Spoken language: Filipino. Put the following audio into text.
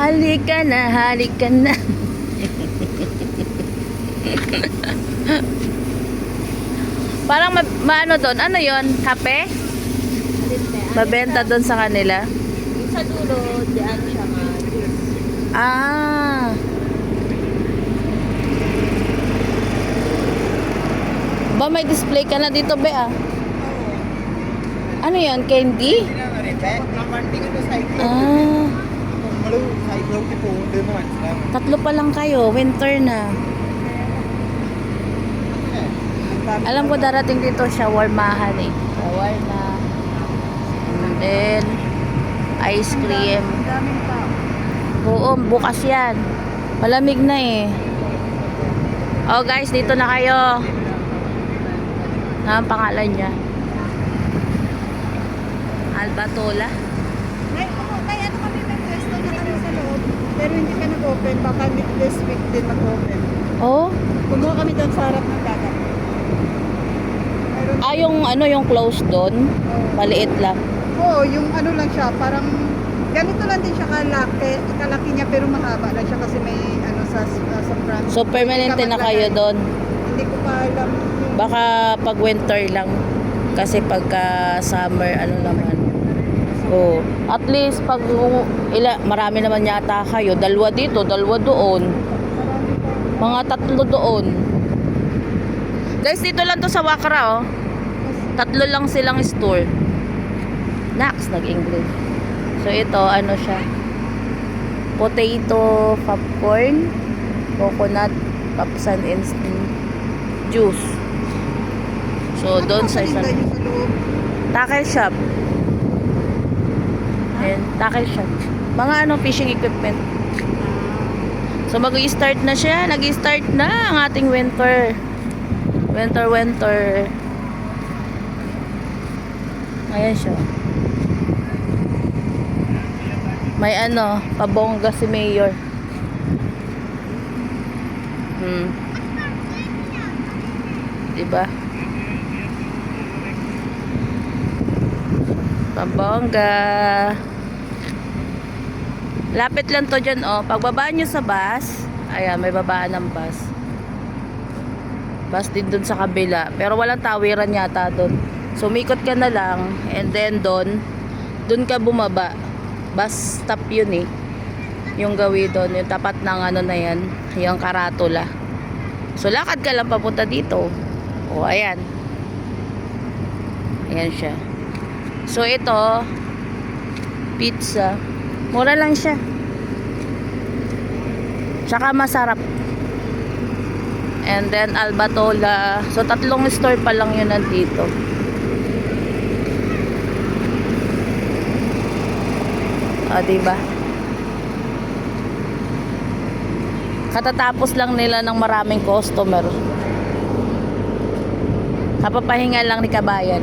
Halika na, halika na. Parang maano doon? Ano yon? Kape? Mabenta doon sa kanila? Yung sa dulo, diyan siya nga. Ah. Ba may display ka na dito, be ah? Ano yan? Candy? Ah. Tatlo pa lang kayo. Winter na. Alam ko darating dito shawarmahan eh. Shawarma. And then ice cream. Daming tao. Oo, bukas yan. Malamig na eh. Oh guys, dito na kayo. Ang pangalan niya? Albatola. May ano kami may pwesto na kami sa loob. Pero hindi ka nag-open. Baka this week din mag-open. Oh? Kumuha kami doon sa harap ng dagat. Ah, yung ano, yung close doon? Maliit lang. Oo, yung ano lang siya. Parang ganito lang din siya kalaki niya pero mahaba lang siya kasi may ano sa front. So, permanente na kayo doon? Hindi ko pa alam. Baka pag winter lang. Kasi pagka summer, ano naman. Oh, at least pag marami naman yata kayo. Dalawa dito, dalawa doon. Mga tatlo doon. Guys, dito lang to sa Wakra, oh. Tatlo lang silang store. Nax, nag-English. So, ito, ano siya? Potato popcorn, coconut, papsan instant juice. So, doon sa isang tackle shop. Ayan, tackle shop. Mga ano, fishing equipment. So, mag-i-start na siya. Nag-i-start na ang ating winter. Winter. Ayan siya. May ano, pabongga si Mayor. Diba? Pabongga. Lapit lang to dyan, oh. Pagbabaan nyo sa bus, ayan, may babaan ng bus. Bus din dun sa kabila. Pero walang tawiran yata dun. So, umikot ka na lang. And then, dun ka bumaba. Bus stop yun eh. Yung gawi dun. Yung tapat ng ano na yan. Yung karatula. So, lakad ka lang papunta dito. O, ayan. Ayan siya. So, ito, pizza. Mura lang siya. Tsaka masarap. And then Albatola. So tatlong store pa lang yun nandito. Diba? Katatapos lang nila ng maraming customer. Kapapahinga lang ni Kabayan.